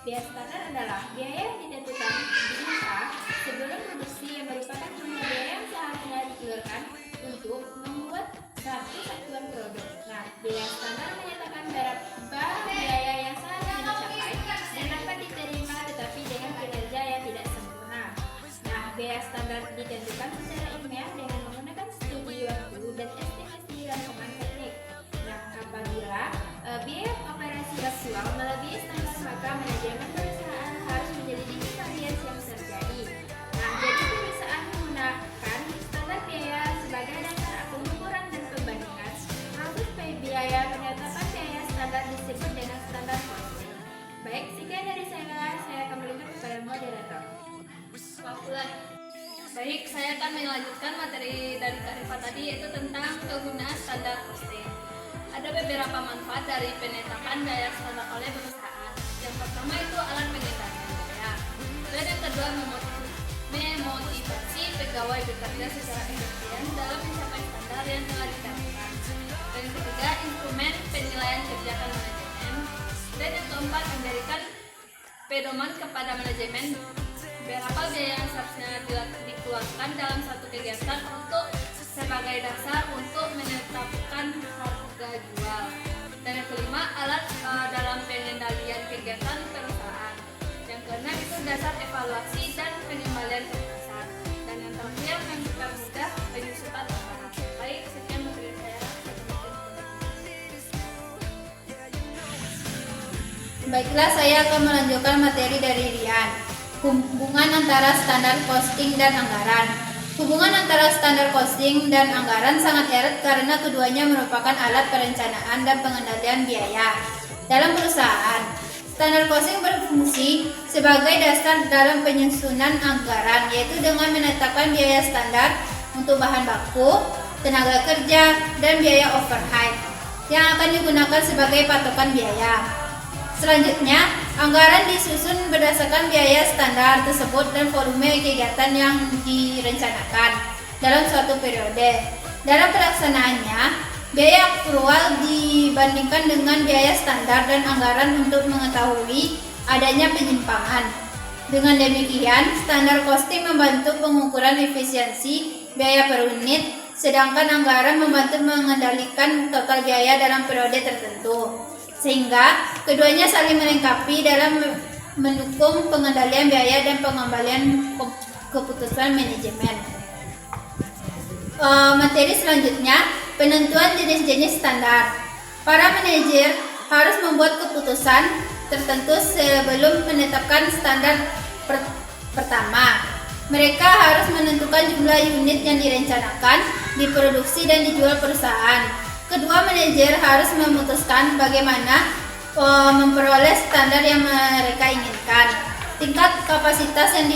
Biaya standar adalah biaya yang ditentukan bisa sebelum produksi yang merupakan jumlah biaya yang seharusnya dikeluarkan untuk membuat satu satuan produk. Nah, biaya standar menyatakan berapa biaya yang seharusnya dicapai dan dapat diterima tetapi dengan kinerja yang tidak sempurna. Nah, biaya standar ditentukan secara ilmiah dengan menggunakan studi waktu dan estimasi rangkuman teknik. Nah, apabila biaya operasi aktual melebihi standar, maka manajemen perusahaan harus menyelidiki variasi yang terjadi. Nah, jadi perusahaan menggunakan standar biaya sebagai dasar pengukuran dan perbandingan. Kasus biaya penetapan biaya standar disebut dengan standar costing. Baik, sekian dari saya kembalikan kepada moderator. Baik, saya akan melanjutkan materi dari Kak Rifa tadi, yaitu tentang kegunaan standar costing. Ada beberapa manfaat dari penetapan biaya standar oleh perusahaan. Yang pertama itu alat pengendalian biaya. Dan yang kedua memotivasi pegawai bekerja secara efisien dalam mencapai standar yang telah ditetapkan. Dan yang ketiga, instrumen penilaian kebijakan manajemen. Dan yang keempat, memberikan pedoman kepada manajemen berapa biaya yang seharusnya dikeluarkan dalam satu kegiatan untuk sebagai dasar untuk menetapkan harga jual. Dan yang kelima, alat dalam pengendalian kegiatan perusahaan. Yang keenam itu dasar evaluasi dan pengembalian keputusan. Dan yang terakhir, mempermudah penyusutan anggaran. Baik, sekian materi saya. Baiklah, saya akan melanjutkan materi dari Rian. Hubungan antara standar costing dan anggaran. Hubungan antara standar costing dan anggaran sangat erat karena keduanya merupakan alat perencanaan dan pengendalian biaya dalam perusahaan. Standar costing berfungsi sebagai dasar dalam penyusunan anggaran, yaitu dengan menetapkan biaya standar untuk bahan baku, tenaga kerja, dan biaya overhead yang akan digunakan sebagai patokan biaya. Selanjutnya, anggaran disusun berdasarkan biaya standar tersebut dan volume kegiatan yang direncanakan dalam suatu periode. Dalam pelaksanaannya, biaya aktual dibandingkan dengan biaya standar dan anggaran untuk mengetahui adanya penyimpangan. Dengan demikian, standar costing membantu pengukuran efisiensi biaya per unit, sedangkan anggaran membantu mengendalikan total biaya dalam periode tertentu. Sehingga keduanya saling melengkapi dalam mendukung pengendalian biaya dan pengembalian keputusan manajemen. Materi selanjutnya, penentuan jenis-jenis standar. Para manajer harus membuat keputusan tertentu sebelum menetapkan standar pertama. Mereka harus menentukan jumlah unit yang direncanakan, diproduksi dan dijual perusahaan. Kedua manajer harus memutuskan bagaimana memperoleh standar yang mereka inginkan. Tingkat kapasitas yang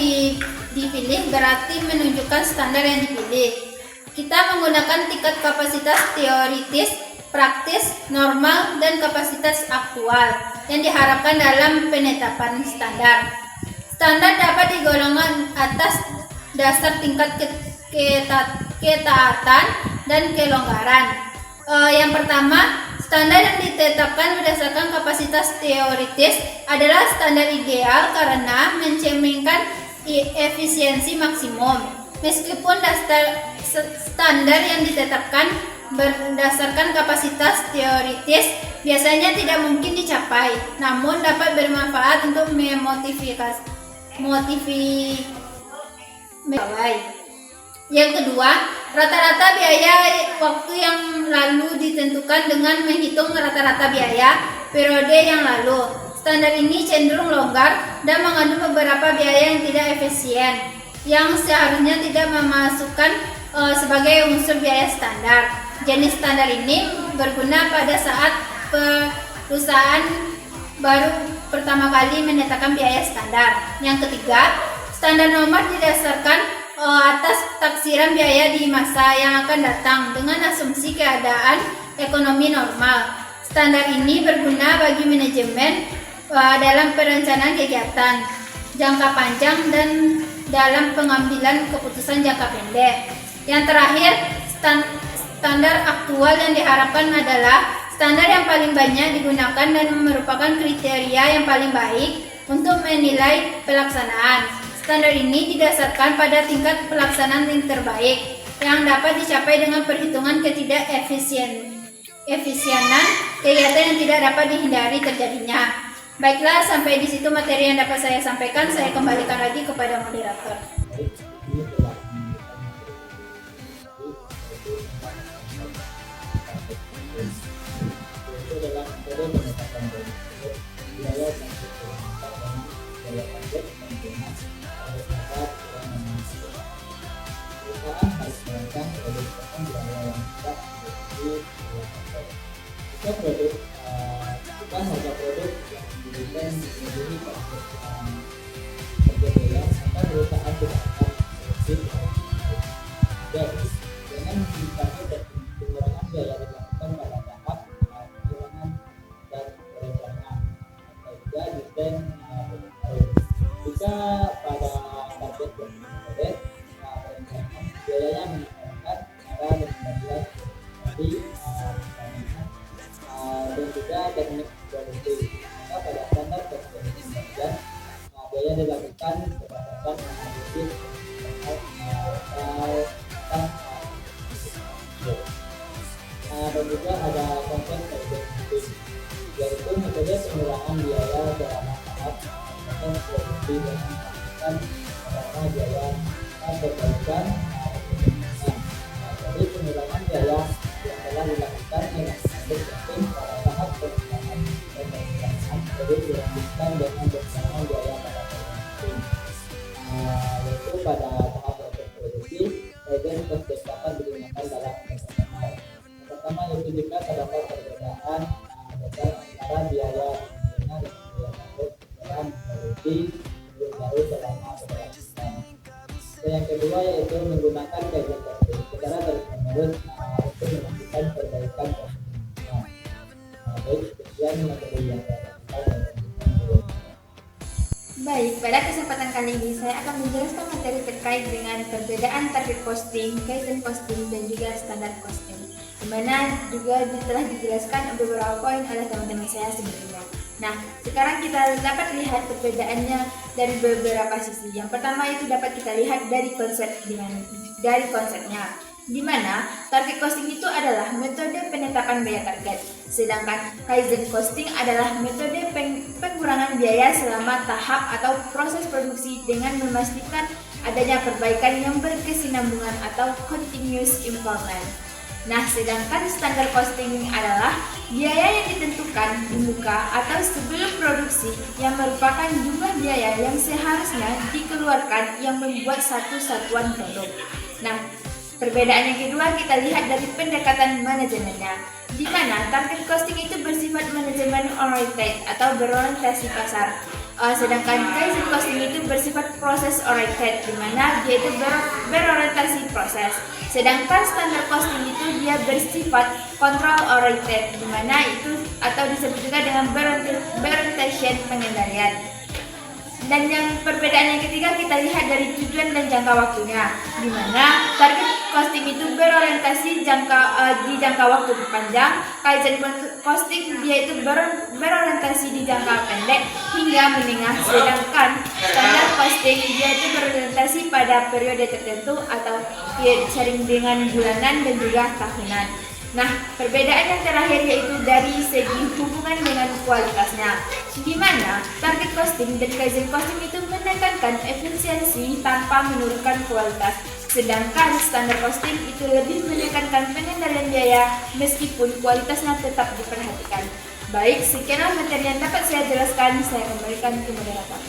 dipilih berarti menunjukkan standar yang dipilih. Kita menggunakan tingkat kapasitas teoritis, praktis, normal, dan kapasitas aktual yang diharapkan dalam penetapan standar. Standar dapat digolongkan atas dasar tingkat ketaatan dan kelonggaran. Yang pertama, standar yang ditetapkan berdasarkan kapasitas teoritis adalah standar ideal karena mencerminkan efisiensi maksimum. Meskipun standar yang ditetapkan berdasarkan kapasitas teoritis biasanya tidak mungkin dicapai, namun dapat bermanfaat untuk memotivasi pegawai. Yang kedua, rata-rata biaya waktu yang lalu ditentukan dengan menghitung rata-rata biaya periode yang lalu. Standar ini cenderung longgar dan mengandung beberapa biaya yang tidak efisien, yang seharusnya tidak memasukkan sebagai unsur biaya standar. Jenis standar ini berguna pada saat perusahaan baru pertama kali menetapkan biaya standar. Yang ketiga, standar nomor didasarkan atas taksiran biaya di masa yang akan datang dengan asumsi keadaan ekonomi normal. Standar ini berguna bagi manajemen dalam perencanaan kegiatan jangka panjang dan dalam pengambilan keputusan jangka pendek. Yang terakhir, standar aktual yang diharapkan adalah standar yang paling banyak digunakan dan merupakan kriteria yang paling baik untuk menilai pelaksanaan. Standar ini didasarkan pada tingkat pelaksanaan yang terbaik yang dapat dicapai dengan perhitungan efisienan kegiatan yang tidak dapat dihindari terjadinya. Baiklah, sampai di situ materi yang dapat saya sampaikan. Saya kembalikan lagi kepada moderator. Harga produk yang diberikan menjadi perbedaan atau perusahaan tidak akan jadi dengan dipakai dan pengurangan biaya dilakukan pada tahap pengurangan dan perencanaan atau juga desain jika pada target dan proyek perencanaan biayanya meningkatkan cara dan dari dan juga teknik produksi. Maka pada standar teknik dan biaya dilakukan berdasarkan analisis dan juga ada konsep produksi, yaitu metode pengurangan biaya dalam tahap produksi dengan menggunakan biaya perbaikan. Jadi pengurangan biaya yang telah dilakukan dengan penting pada tahap pengembangan dan pengembangan jadi dilanjutkan dengan pengembangan biaya pada produksi, yaitu pada tahap produksi bagian konsep dapat digunakan dalam pengembangan. Pertama yaitu jika terdapat perbedaan antara biaya penggunaan dan biaya masuk dalam produksi baru selama beberapa tahun. Yang kedua yaitu menggunakan kajian teknik secara terus-menerus untuk melakukan perbaikan. Baik, pada kesempatan kali ini saya akan menjelaskan materi terkait dengan perbedaan target costing, kaizen costing, dan juga standar costing, di mana juga telah dijelaskan beberapa poin oleh teman-teman saya sebelumnya. Nah, sekarang kita dapat lihat perbedaannya dari beberapa sisi. Yang pertama itu dapat kita lihat dari konsepnya, di mana target costing itu adalah metode penetapan biaya target, sedangkan kaizen costing adalah metode pengurangan biaya selama tahap atau proses produksi dengan memastikan adanya perbaikan yang berkesinambungan atau continuous improvement. Nah, sedangkan standar costing adalah biaya yang ditentukan di muka atau sebelum produksi yang merupakan jumlah biaya yang seharusnya dikeluarkan yang membuat satu satuan produk. Nah, perbedaan yang kedua kita lihat dari pendekatan manajemennya, di mana target costing itu bersifat manajemen oriented atau berorientasi pasar, sedangkan kaizen costing itu bersifat proses oriented, di mana dia itu berorientasi proses. Sedangkan standar costing itu dia bersifat control oriented, di mana itu atau disebut juga dengan berorientation pengendalian. Dan yang perbedaan yang ketiga kita lihat dari tujuan dan jangka waktunya, di mana target costing itu berorientasi di jangka waktu panjang, kaizen costing dia itu berorientasi di jangka pendek hingga menengah, sedangkan standar costing dia itu berorientasi pada periode tertentu atau sering dengan bulanan dan juga tahunan. Nah, perbedaan yang terakhir yaitu dari segi hubungan dengan kualitasnya, di mana target costing dan kaizen costing itu menekankan efisiensi tanpa menurunkan kualitas, sedangkan standar costing itu lebih menekankan pengendalian biaya meskipun kualitasnya tetap diperhatikan. Baik, sekianlah materi yang dapat saya jelaskan. Saya kembalikan ke moderator.